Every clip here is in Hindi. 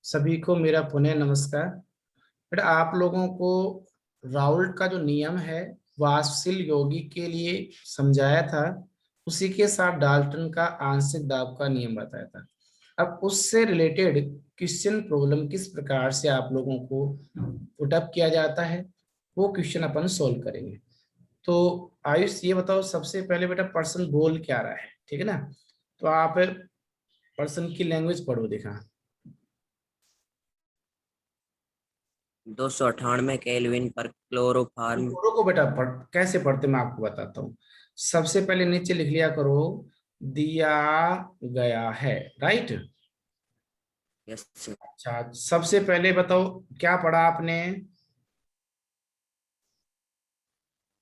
सभी को मेरा पुनः नमस्कार। बेटा आप लोगों को राउल्ट का जो नियम है वाष्पशील यौगिक के लिए समझाया था, उसी के साथ डाल्टन का आंशिक दाब का नियम बताया था। अब उससे रिलेटेड क्वेश्चन प्रॉब्लम किस प्रकार से आप लोगों को पुटअप किया जाता है वो क्वेश्चन अपन सोल्व करेंगे। तो आयुष ये बताओ, सबसे पहले बेटा पर्सन बोल क्या रहा है, ठीक है ना? तो आप पर्सन की लैंग्वेज पढ़ो, देखा 298 केल्विन पर क्लोरोफार्म। को बेटा कैसे पढ़ते मैं आपको बताता हूँ। सबसे पहले नीचे लिख लिया करो दिया गया है, राइट। यस। अच्छा, सबसे पहले बताओ क्या पढ़ा आपने?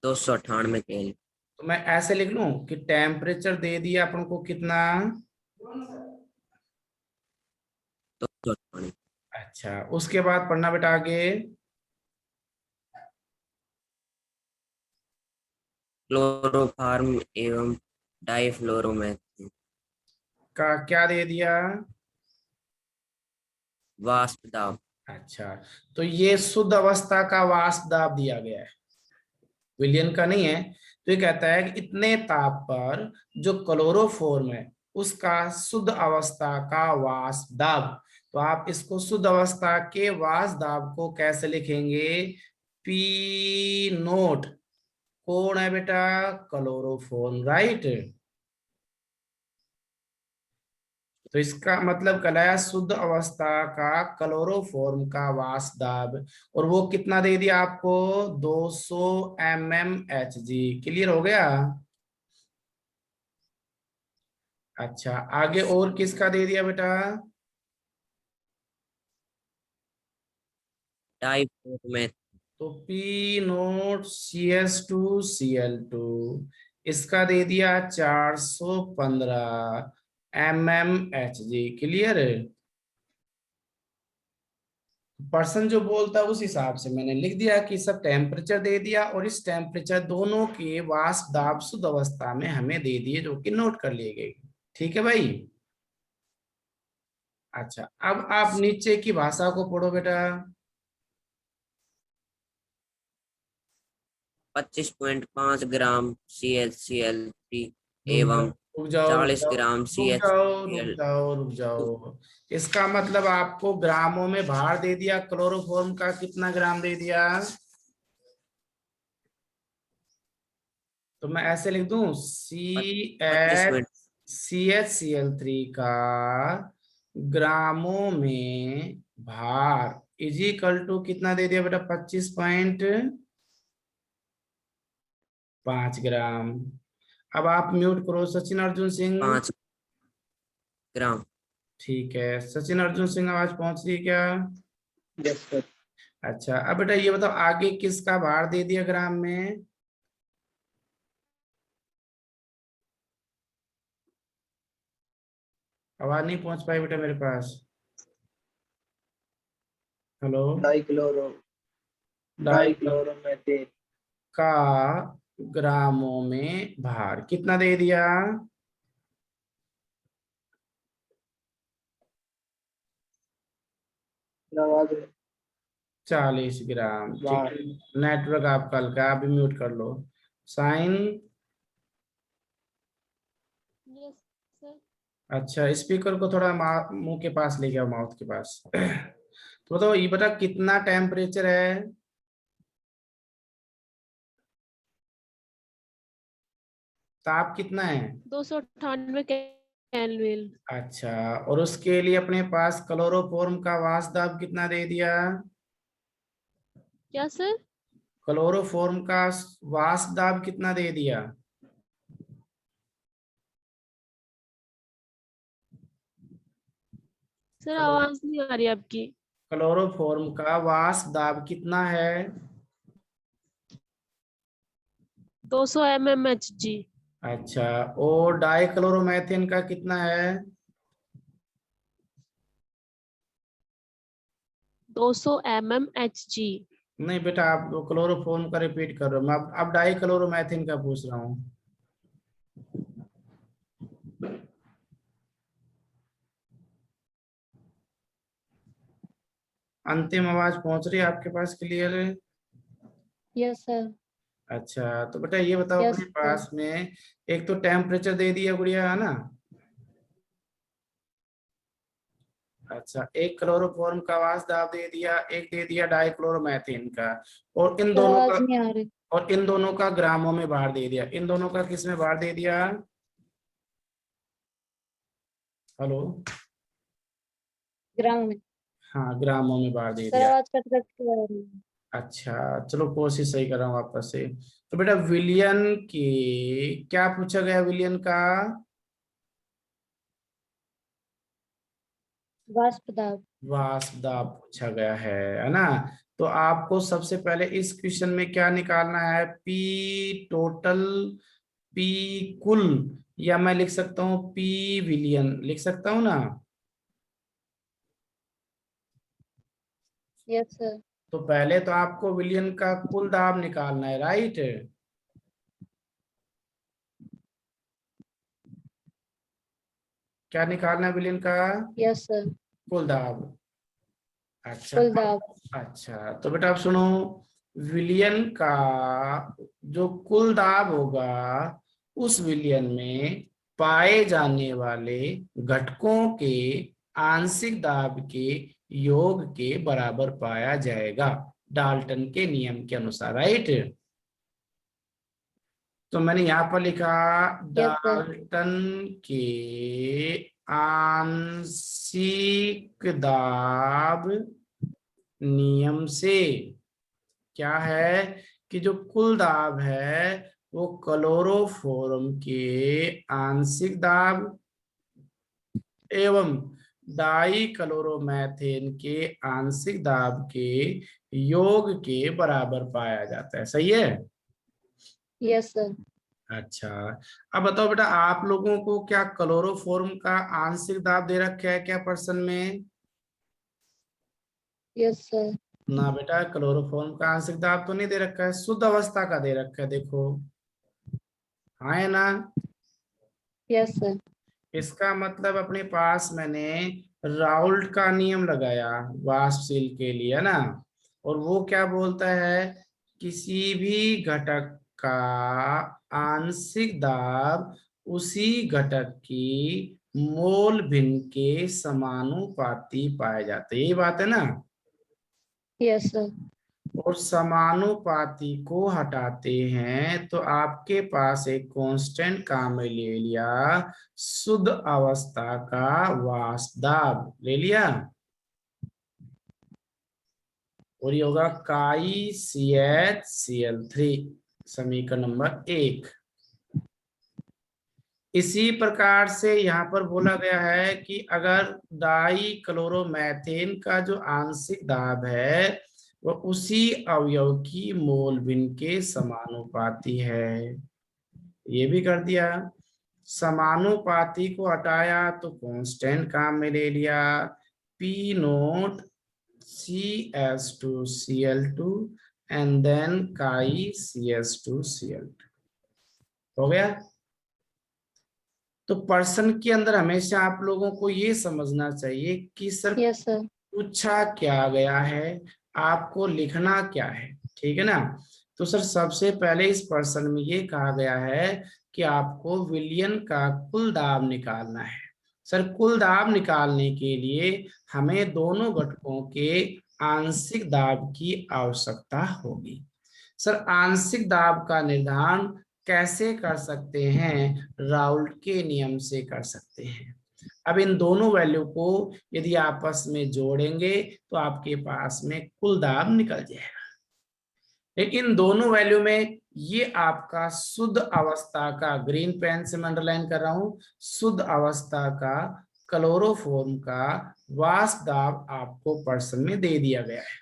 298 केल्विन। तो मैं ऐसे लिख लूं कि टेम्परेचर दे दिया अपन को कितना। 298 अच्छा, उसके बाद पढ़ना बेटा आगे। क्लोरोफार्म एवं डाइफ्लोरोमेथेन का क्या दे दिया? वाष्प दाब। अच्छा, तो ये शुद्ध अवस्था का वाष्प दाब दिया गया है, विलियन का नहीं है। तो ये कहता है कि इतने ताप पर जो क्लोरोफॉर्म है उसका शुद्ध अवस्था का वाष्प दाब। तो आप इसको शुद्ध अवस्था के वाष्प दाब को कैसे लिखेंगे? P note. कौन है बेटा? Chloroform, right. तो इसका मतलब कहलाया शुद्ध अवस्था का क्लोरोफॉर्म का वाष्प दाब। और वो कितना दे दिया आपको? 200 mmHg। क्लियर हो गया? अच्छा, आगे और किसका दे दिया बेटा? डाइफ्लोरोमेथेन तो पी नोट CH2Cl2, इसका दे दिया 415 mmHg। क्लियर है? पर्सन जो बोलता है उस हिसाब से मैंने लिख दिया कि सब टेम्परेचर दे दिया, और इस टेम्परेचर दोनों के वाष्प दाब शुद्ध अवस्था में हमें दे दिए, जो कि नोट कर लिए गए। ठीक है भाई। अच्छा, अब आप नीचे की भाषा को पढ़ो बेटा। 25.5 ग्राम CHCl3 रुक जाओ एवं रुक जाओ रुक 40 जाओ ग्राम रुक जाओ रुक CHCl। जाओ रुक जाओ। इसका मतलब आपको ग्रामों में भार दे दिया, क्लोरोफॉर्म का कितना ग्राम दे दिया? तो मैं ऐसे लिख दूं पच्चीस CH3 का ग्रामों में भार इज इक्वल टू कितना दे दिया बेटा? 25.5 ग्राम। अब आप म्यूट करो सचिन अर्जुन सिंह। 5 ग्राम। ठीक है, सचिन अर्जुन सिंह आवाज पहुंच रही है क्या? Yes sir. अच्छा, अब बेटा ये बताओ आगे किसका भार दे दिया ग्राम में? आवाज नहीं पहुंच पाई बेटा मेरे पास। हेलो। डाइक्लोरो डाई डाइक्लोरोमेथेन का ग्रामों में भार कितना दे दिया? आवाज में 40 ग्राम। ठीक बाहर। है, नेटवर्क आपका हल्का है, आप भी म्यूट कर लो। साइन। Yes sir. अच्छा, स्पीकर को थोड़ा मुंह के पास ले गया, माउथ के पास। तो बताओ ये बता कितना टेम्परेचर है? ताप कितना है? 298 केल्विन। अच्छा, और उसके लिए अपने पास क्लोरोफॉर्म का वाष्प दाब कितना दे दिया? क्या सर? क्लोरोफॉर्म का वाष्प दाब कितना दे दिया? सर आवाज नहीं आ रही आपकी। क्लोरोफॉर्म का वाष्प दाब कितना है? 200 mmHg। अच्छा, और डाइक्लोरोमेथेन का कितना है? 200 mmHg। नहीं बेटा, आप क्लोरोफॉर्म का रिपीट कर रहे हो, मैं अब डाइक्लोरोमेथेन का पूछ रहा हूँ। अंतिम आवाज पहुंच रही है आपके पास? क्लियर है? Yes sir. अच्छा, तो बेटा ये बताओ, Yes, अपने पास में एक तो टेम्परेचर दे दिया गुड़िया, है ना? अच्छा, एक क्लोरोफॉर्म का आवाज दाब दे दिया, एक दे दिया डाइक्लोरोमेथेन का, और इन सर दोनों आवाज का, नहीं आ रही। और इन दोनों का ग्रामों में बार दे दिया। इन दोनों का किस में बार दे दिया? हेलो? ग्राम में। हाँ, ग्रामों में बार दे सर दिया। आवाज कट कट के आ रही है। अच्छा, चलो कोशिश सही कर रहा हूँ वापस से। तो बेटा विलियन की क्या पूछा गया? विलियन का वाष्प दाब। वाष्प दाब पूछा गया है ना? तो आपको सबसे पहले इस क्वेश्चन में क्या निकालना है? पी टोटल, पी कुल, या मैं लिख सकता हूँ पी विलियन, लिख सकता हूँ ना? Yes sir. तो पहले तो आपको विलियन का कुल दाब निकालना है, राइट? क्या निकालना है विलियन का? Yes sir. कुल दाब। अच्छा, कुल दाब। अच्छा तो बेटा आप सुनो, विलियन का जो कुल दाब होगा, उस विलियन में पाए जाने वाले घटकों के आंशिक दाब के योग के बराबर पाया जाएगा, डाल्टन के नियम के अनुसार, राइट? तो मैंने यहां पर लिखा यस सर। डाल्टन के आंशिक दाब नियम से क्या है कि जो कुल दाब है वो क्लोरोफॉर्म के आंशिक दाब एवं डाई क्लोरोमेथेन के आंशिक दाब के योग के बराबर पाया जाता है। सही है? Yes sir. अच्छा, अब बताओ बेटा, आप लोगों को क्या क्लोरोफॉर्म का आंशिक दाब दे रखा है क्या प्रश्न में? Yes sir. ना बेटा, क्लोरोफॉर्म का आंशिक दाब तो नहीं दे रखा है, शुद्ध अवस्था का दे रखा है, देखो। हाँ है ना? Yes sir. इसका मतलब अपने पास मैंने राउल्ट का नियम लगाया वाष्पशील के लिए, है ना? और वो क्या बोलता है? किसी भी घटक का आंशिक दाब उसी घटक की मोल भिन्न के समानुपाती पाए जाते हैं। यही बात है ना? Yes sir. और समानुपाती को हटाते हैं तो आपके पास एक कांस्टेंट काम में ले लिया, शुद्ध अवस्था का वाष्प दाब ले लिया, और ये होगा काई CH Cl3, समीकरण नंबर 1। इसी प्रकार से यहाँ पर बोला गया है कि अगर डाई क्लोरोमेथेन का जो आंशिक दाब है वो उसी अवयव की मोल भिन्न के समानुपाती है, ये भी कर दिया। समानुपाती को हटाया तो कांस्टेंट काम में ले लिया, P note CH2Cl2 and then काई CH2Cl2 हो गया। तो पर्सन के अंदर हमेशा आप लोगों को ये समझना चाहिए कि सर यस सर। पूछा क्या गया है, आपको लिखना क्या है, ठीक है ना? तो सर सबसे पहले इस प्रश्न में ये कहा गया है कि आपको विलियन का कुल दाब निकालना है। सर कुल दाब निकालने के लिए हमें दोनों घटकों के आंशिक दाब की आवश्यकता होगी। सर आंशिक दाब का निर्धारण कैसे कर सकते हैं? राउल्ट के नियम से कर सकते हैं। अब इन दोनों वैल्यू को यदि आपस में जोड़ेंगे तो आपके पास में कुल दाब निकल जाएगा। लेकिन दोनों वैल्यू में ये आपका शुद्ध अवस्था का, ग्रीन पेन से मैं अंडरलाइन कर रहा हूं, शुद्ध अवस्था का क्लोरोफॉर्म का वाष्प दाब आपको प्रश्न में दे दिया गया है।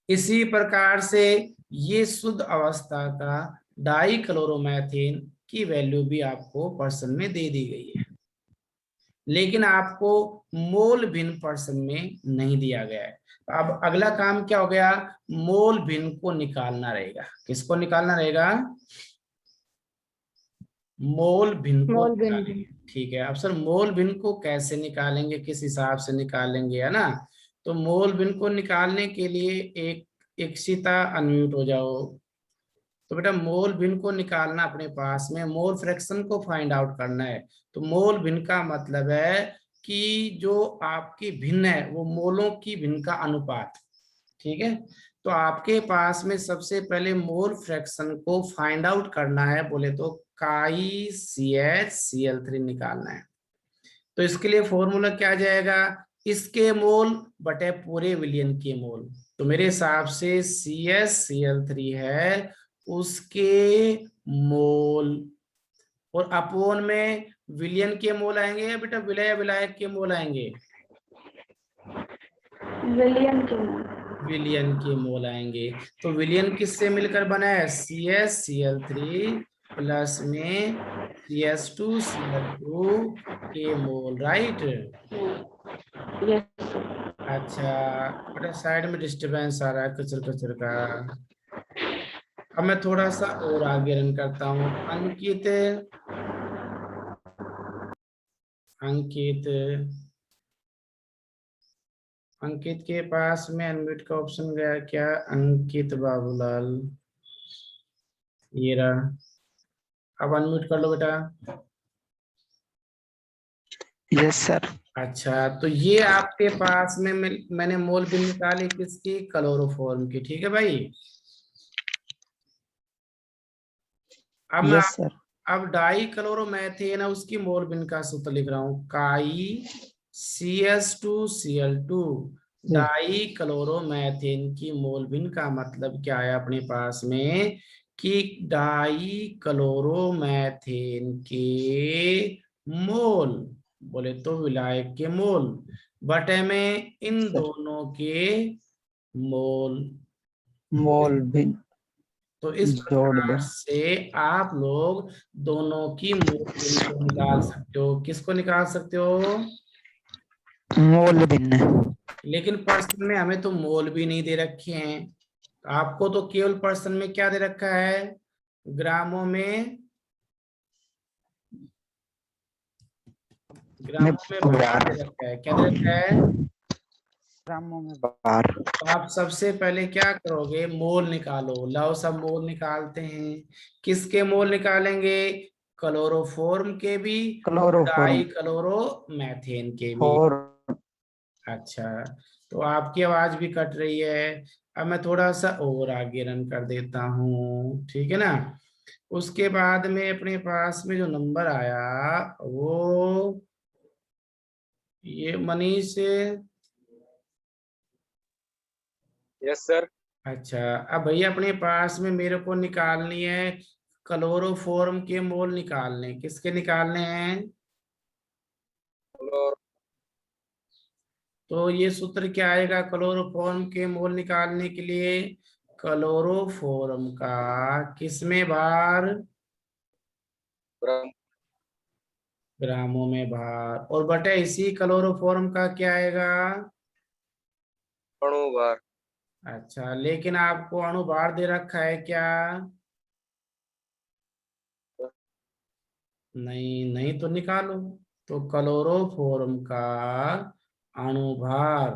इसी प्रकार से ये शुद्ध अवस्था का डाई क्लोरोमेथेन की वैल्यू भी आपको प्रश्न में दे दी गई है, लेकिन आपको मोल भिन्न प्रश्न में नहीं दिया गया है। तो अब अगला काम क्या हो गया? मोल भिन्न को निकालना रहेगा। किसको निकालना रहेगा? मोल भिन्न को मोल भिन्न। निकालेंगे। ठीक है, अब सर मोल भिन्न को कैसे निकालेंगे, किस हिसाब से निकालेंगे, है ना? तो मोल भिन्न को निकालने के लिए एक इक्षिता अनम्यूट हो जाओ। तो बेटा मोल भिन्न को निकालना, अपने पास में मोल फ्रैक्शन को फाइंड आउट करना है। तो मोल भिन्न का मतलब है कि जो आपकी भिन्न है वो मोलों की भिन्न का अनुपात। ठीक है, तो आपके पास में सबसे पहले मोल फ्रैक्शन को फाइंड आउट करना है, बोले तो काई CH Cl3 निकालना है। तो इसके लिए फॉर्मूला क्या जाएगा, इसके मोल बटे पूरे विलियन के मोल। तो मेरे हिसाब से CH Cl3 है उसके मोल, और अपोन में विलियन के मोल आएंगे या बेटा विलय विलायक के मोल आएंगे? विलियन के मोल। विलियन के मोल आएंगे। तो विलियन किससे मिलकर बना है, CH Cl3 प्लस में CH2Cl2 के मोल, राइट। Yes sir. अच्छा बेटा साइड में डिस्टरबेंस आ रहा है कचर कचर का। अब मैं थोड़ा सा और आगे रन करता हूँ। अंकित, अंकित अंकित के पास में अनम्यूट का ऑप्शन गया क्या? अंकित बाबूलाल, ये रहा, अब अनम्यूट कर लो बेटा। Yes sir. अच्छा, तो ये आपके पास में मैंने मोल भी निकाली किसकी, क्लोरोफॉर्म की। ठीक है भाई, अब मैं यस सर। अब डाई क्लोरोमेथेन है उसकी मोल बिन का सूत्र लिख रहा हूँ, काई CH2Cl2 डाई क्लोरोमेथेन की मोल बिन का मतलब क्या है अपने पास में, कि डाई क्लोरोमेथेन के मोल, बोले तो विलायक के मोल बटे में इन सर। दोनों के मोल। मोल भी तो इस जोड़ प्रकार दो। से आप लोग दोनों की मोल भिन्न को निकाल सकते हो। किसको निकाल सकते हो? मोल भिन्न। लेकिन पर्सन में हमें तो मोल भी नहीं दे रखे हैं, आपको तो केवल पर्सन में क्या दे रखा है, ग्रामों में, ग्रामों में भार दे रखा है। क्या दे रखा है? ग्रामों में बार। तो आप सबसे पहले क्या करोगे, मोल निकालो। लाओ सब मोल निकालते हैं। किसके मोल निकालेंगे? क्लोरोफॉर्म के भी, क्लोरोफॉर्म डाई क्लोरोमेथेन के भी। और अच्छा, तो आपकी आवाज भी कट रही है। अब मैं थोड़ा सा और आगे रन कर देता हूँ, ठीक है ना। उसके बाद में अपने पास में जो नंबर आया वो ये मनीष। Yes sir. अच्छा, अब भैया अपने पास में मेरे को निकालनी है क्लोरोफॉर्म के मोल निकालने। किसके निकालने हैं? और तो ये सूत्र क्या आएगा क्लोरोफॉर्म के मोल निकालने के लिए? क्लोरोफॉर्म का किसमें भार? ग्राम ग्रामों में भार, और बटे इसी क्लोरोफॉर्म का क्या आएगा? अणुभार। अच्छा, लेकिन आपको अणुभार दे रखा है क्या? नहीं, नहीं तो निकालो। तो क्लोरोफॉर्म का अणुभार,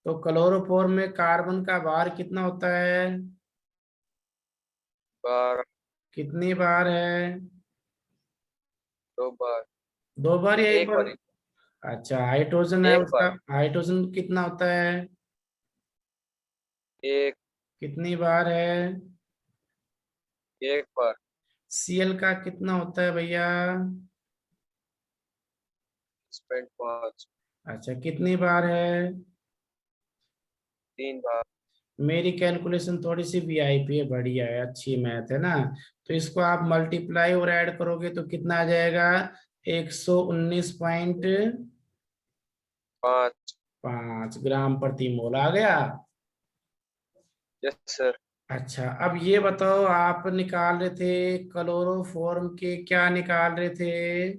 तो क्लोरोफॉर्म में कार्बन का भार कितना होता है? बार। कितनी बार है? 2 बार। दो बार या एक एक बार? बार। अच्छा, हाइड्रोजन है एक उसका, बार। हाइड्रोजन कितना होता है? एक कितनी बार है? एक बार। Cl का कितना होता है भैया? 5 अच्छा, कितनी बार है? 3 बार। मेरी कैलकुलेशन थोड़ी सी वीआईपी है, बढ़िया है, अच्छी मैथ है ना। तो इसको आप मल्टीप्लाई और ऐड करोगे तो कितना आ जाएगा? 119.5 5। ग्राम प्रति मोल आ गया। Yes sir. अच्छा, अब ये बताओ, आप निकाल रहे थे क्लोरोफॉर्म के, क्या निकाल रहे थे?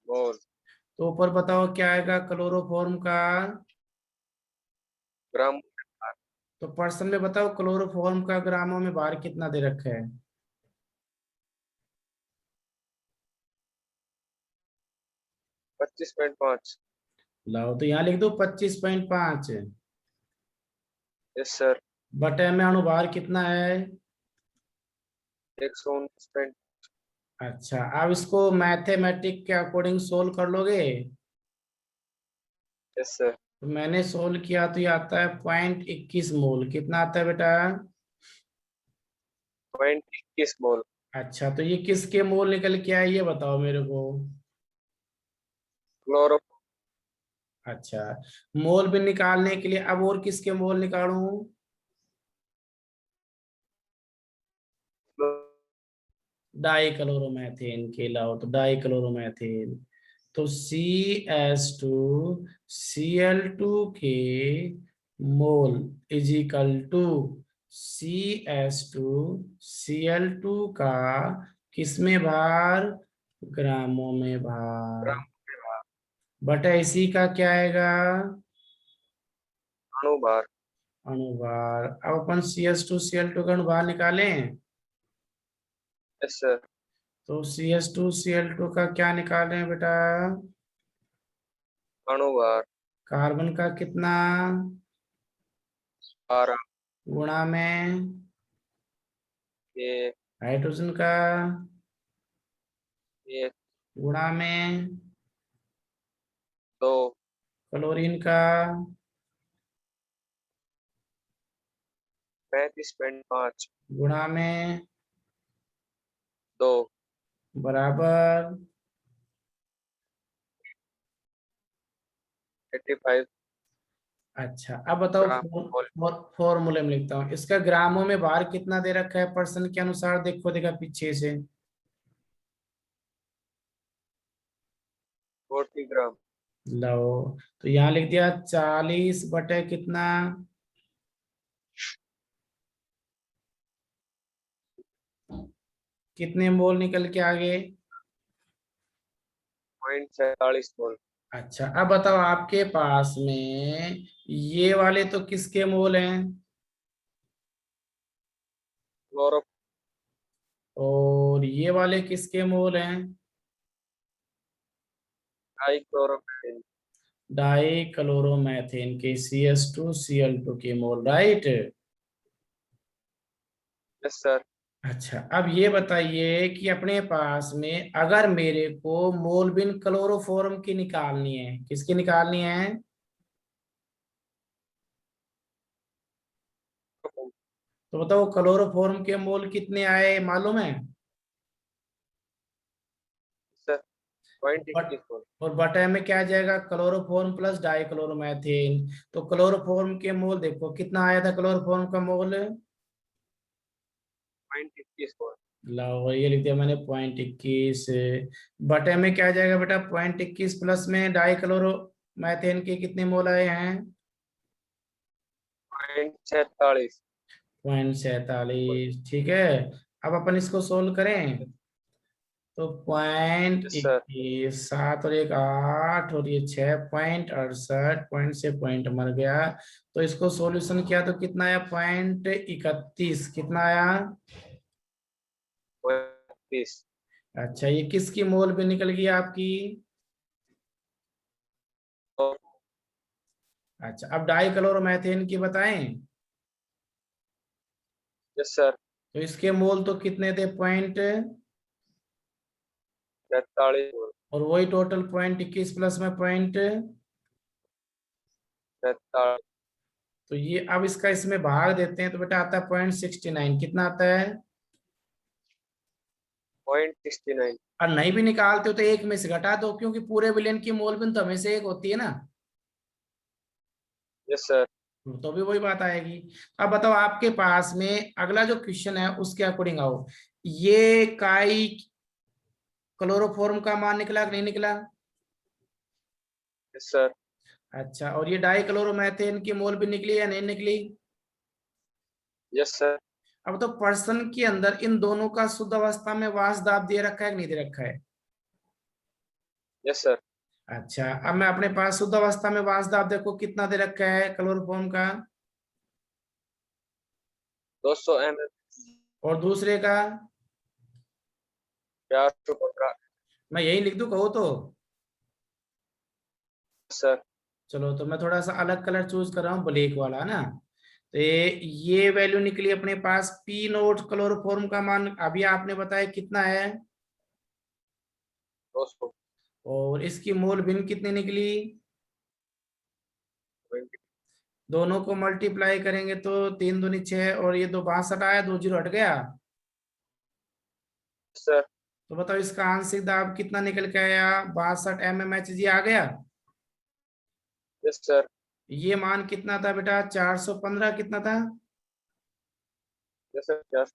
मोल। तो ऊपर बताओ क्या आएगा क्लोरोफॉर्म का? ग्राम। तो पर्सन में बताओ क्लोरोफॉर्म का ग्रामों में भार कितना दे रखा है? 25.5। लाओ तो यहाँ लिख दो 25.5। Yes sir. बटे में अणुभार कितना है? 119। अच्छा, अब इसको मैथमेटिक के अकॉर्डिंग सोल्व कर लोगे? Yes sir. तो मैंने सोल्व किया तो ये आता है 0.21 मोल। कितना आता है बेटा? 0.21 मोल। अच्छा, तो ये किसके मोल निकल के आए ये बताओ मेरे को। क्लोरो। अच्छा, मोल भी निकालने के लिए अब और किसके मोल निकालूं? डाई क्लोरोमेथेन के। लाओ तो डाई क्लोरोमेथेन, तो CH2Cl2 के mole is equal to CH2Cl2 का किसमें भार? ग्रामों में भार। बटा इसी का क्या आएगा? अणुभार। अणुभार। अब अपन CH2Cl2 का अणुभार निकालें। Yes sir. तो CH2Cl2 का क्या निकाल रहे हैं बेटा? अणुभार। कार्बन का कितना 12। गुणा में ये हाइड्रोजन का ये गुणा में 2। क्लोरीन का 35.5 गुणा में 2। बराबर 85 अच्छा, अब बताओ ग्राम मोल। फॉर्मूले में लिखता हूँ। इसका ग्रामों में भार कितना दे रखा है पर्सन के अनुसार? देखो देखा पीछे से। 40 ग्राम। लो, तो यहाँ लिख दिया 40 बटे कितना? कितने मोल निकल के आ गए? 0.47 मोल। अच्छा, अब बताओ आपके पास में ये वाले तो किसके मोल हैं? क्लोरो। और ये वाले किसके मोल हैं? Die chloromethane. डाई क्लोरोमेथेन के CH2Cl2 के मोल, राइट? Yes sir. अच्छा, अब ये बताइए कि अपने पास में अगर मेरे को मोलबिन क्लोरोफॉर्म की निकालनी है, किसकी निकालनी है? तो बताओ क्लोरोफॉर्म के मोल कितने आए मालूम है? सर बट 0.21 मोल। और बटा में क्या आ जाएगा? Chloroform plus dichloromethane. तो क्लोरोफॉर्म के मोल देखो कितना आया था क्लोरोफॉर्म का मोल? 0.21 मोल। लाओ ये लिख दिया मैंने 0.21। बटे में क्या आ जाएगा बेटा? 0.21 प्लस में डाइक्लोरोमेथेन के कितने मोल आए हैं? 0.47। 0.47। ठीक है, अब अपन इसको सोल्व करें। तो यस सर। 0.21, 7 और 1 8 और ये 6, 0.68। पॉइंट से पॉइंट मर गया। तो इसको सॉल्यूशन किया तो कितना आया? 0.31। कितना आया? 30। अच्छा, ये किसकी मोल भी निकल गई आपकी? अच्छा, अब डाइक्लोरोमेथेन की बताएं। Yes sir. तो इसके मोल तो कितने थे? 43 मोल। और वही टोटल 0.21 प्लस में पॉइंट। 43। तो ये अब इसका इसमें भाग देते हैं तो बेटा आता है 0.69। कितना आता है? 0.69। और नहीं भी निकालते हो तो एक में से घटा दो, क्योंकि पूरे विलेन की मोल भी तो हमेशा एक होती है ना। Yes sir. तो भी वही बात आएगी। अब बताओ आपके पास में अगला जो क्वेश्चन है उसके अकॉर्डिंग आओ। ये काई क्लोरोफॉर्म का मान निकला कि नहीं निकला? Yes sir. अच्छा, और ये डाइक्लोरोमेथेन की मोल भी निकली या नहीं निकली? Yes sir. अब तो पर्सन के अंदर इन दोनों का शुद्ध अवस्था में वाष्प दाब दे रखा है कि नहीं दे रखा है? Yes sir. अच्छा, अब मैं अपने पास शुद्ध अवस्था में वाष्प दाब देखो कितना दे रखा है क्लोरोफॉर्म का? 200 ml। और दूसरे का? 415। मैं यही लिख दूं कहो तो? सर। चलो तो मैं थोड़ा सा अलग कलर चूज कर रहा हूँ, ब्लैक वाला ना। तो ये वैल्यू निकली अपने पास, पी नोट क्लोरोफॉर्म का मान अभी आपने बताया कितना है, 200 और इसकी मोल भिन्न कितनी निकली? 20 दोनों को मल्टीप्लाई करेंगे तो 3 दूनी 6, और ये 2 62 आया, 2 जीरो हट गया। सर। तो बताओ इसका आंशिक दाब कितना निकल के आया? 62 mmHg आ गया। Yes sir. ये मान कितना था बेटा? 415 कितना था? Yes sir. यस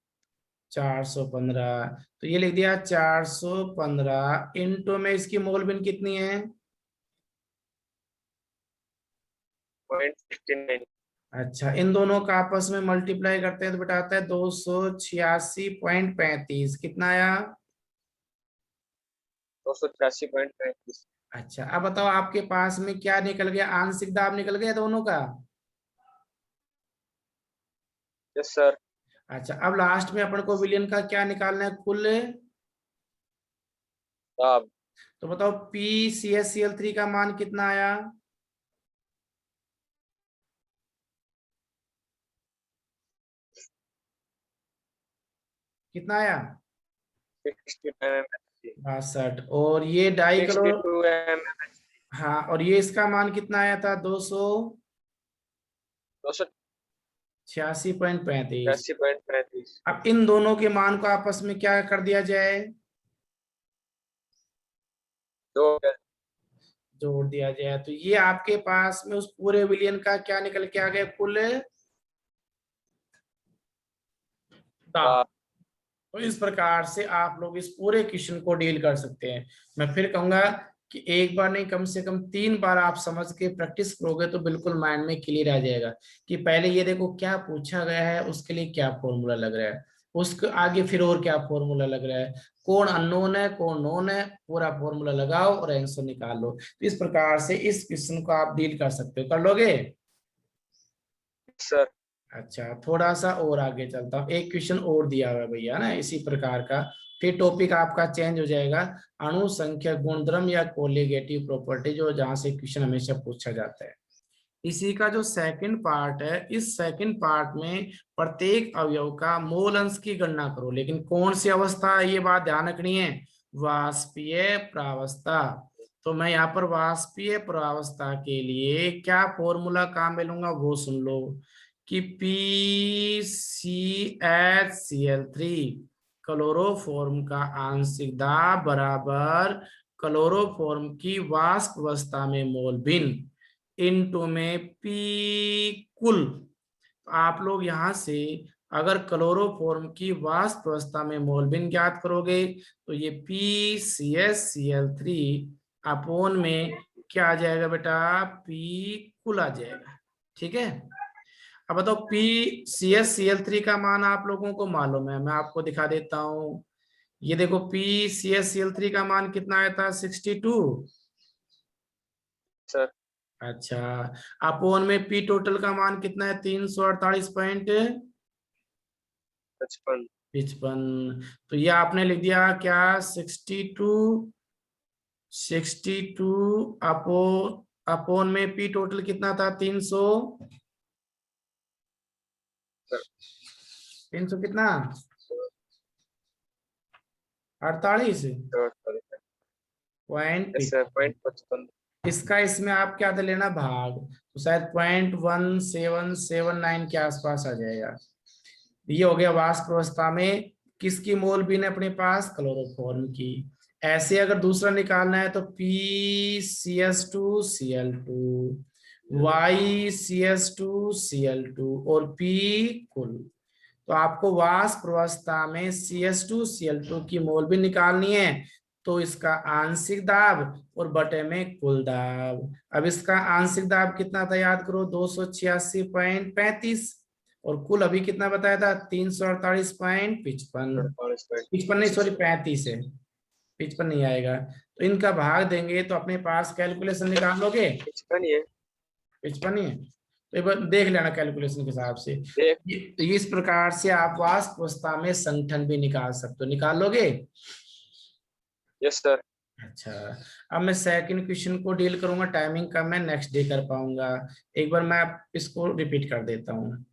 415। तो ये लिख दिया 415 इंटू में इसकी मोल भिन्न कितनी है? 0.69 अच्छा, इन दोनों का आपस में मल्टीप्लाई करते हैं तो बेटा आता है 286.35। कितना आया? 286.35। अच्छा, अब बताओ आपके पास में क्या निकल गया? आंशिक दाब निकल गया दोनों का। Yes sir. अच्छा, अब लास्ट में अपन को विलयन का क्या निकालना है? कुल। दाब तो बताओ PCSCl3 का मान कितना आया? कितना आया? 62 mmHg। 62। और ये डाई क्लोरो, 62 mmHg। हाँ, और ये इसका मान कितना आया था? 286.35। 286.35। अब इन दोनों के मान को आपस में क्या कर दिया जाए? दो जोड़ दिया जाए। तो ये आपके पास में उस पूरे विलियन का क्या निकल के आ गया? कुल दाब। दाब। तो इस प्रकार से आप लोग इस पूरे क्वेश्चन को डील कर सकते हैं। मैं फिर कहूंगा कि एक बार नहीं, कम से कम 3 बार आप समझ के प्रैक्टिस करोगे तो बिल्कुल माइंड में क्लियर आ जाएगा कि पहले ये देखो क्या पूछा गया है, उसके लिए क्या फॉर्मूला लग रहा है, उसके आगे फिर और क्या फॉर्मूला लग रहा है, कौन अननोन है कौन नोन है, पूरा फॉर्मूला लगाओ और आंसर निकाल लो। तो इस प्रकार से इस क्वेश्चन को आप डील कर सकते हो। कर लोगे? सर। अच्छा, थोड़ा सा और आगे चलता हूँ, एक क्वेश्चन और दिया हुआ है भैया ना इसी प्रकार का, फिर टॉपिक आपका चेंज हो जाएगा। अणु संख्या गुणधर्म या कोलिगेटिव प्रॉपर्टी, जो जहां से क्वेश्चन हमेशा पूछा जाता है। इसी का जो सेकंड पार्ट है, इस सेकंड पार्ट में प्रत्येक अवयव का मोल अंश की गणना करो। लेकिन कौन सी अवस्था है, ये बात ध्यान रखनी है, वाष्पीय प्रावस्था। तो मैं यहाँ पर वाष्पीय प्रावस्था के लिए क्या फॉर्मूला काम में लूंगा वो सुन लो कि PCHCl3 क्लोरोफॉर्म का आंशिक दाब बराबर क्लोरोफॉर्म की वाष्प अवस्था में मोल भिन्न इनटू में पी कुल। आप लोग यहां से अगर क्लोरोफॉर्म की वाष्प अवस्था में मोल भिन्न ज्ञात करोगे तो ये PCHCl3 अपोन में क्या आ जाएगा बेटा? पी कुल आ जाएगा। ठीक है, अब बताओ PCHCl3 का मान आप लोगों को मालूम है, मैं आपको दिखा देता हूं। ये देखो PCHCl3 का मान कितना आया था? 62। सर। अच्छा, अपोन में पी टोटल का मान कितना है? 348.55। 55। तो ये आपने लिख दिया क्या? 62 अपोन में पी टोटल कितना था? 300 कितना? 48 पॉइंट। Yes sir. 0.55। इसका इसमें आप क्या था लेना? भाग। तो शायद 0.1779 के आसपास आ जाएगा। ये हो गया वाष्प अवस्था में किसकी मोल भिन्न अपने पास? क्लोरोफॉर्म की। ऐसे अगर दूसरा निकालना है तो PCH2Cl2 YCH2Cl2 और P कुल। तो आपको वाष्प अवस्था में CH2Cl2 की मोल भी निकालनी है, तो इसका आंशिक दाब और बटे में कुल दाब। अब इसका आंशिक दाब कितना था याद करो? 286.35, और कुल अभी कितना बताया था? 348.55। 55 नहीं, सॉरी 35 है, 55 नहीं आएगा। तो इनका भाग देंगे तो अपने पास कैलकुलेशन निकाल लोगे? 55 है। 55 ही है, तो एक बार देख लेना कैलकुलेशन के हिसाब से। देख। तो इस प्रकार से आप वाष्प अवस्था में संगठन भी निकाल सकते हो। निकाल लोगे? Yes sir. अच्छा, अब मैं सेकंड क्वेश्चन को डील करूंगा, टाइमिंग का मैं नेक्स्ट डे कर पाऊंगा। एक बार मैं इसको रिपीट कर देता हूँ।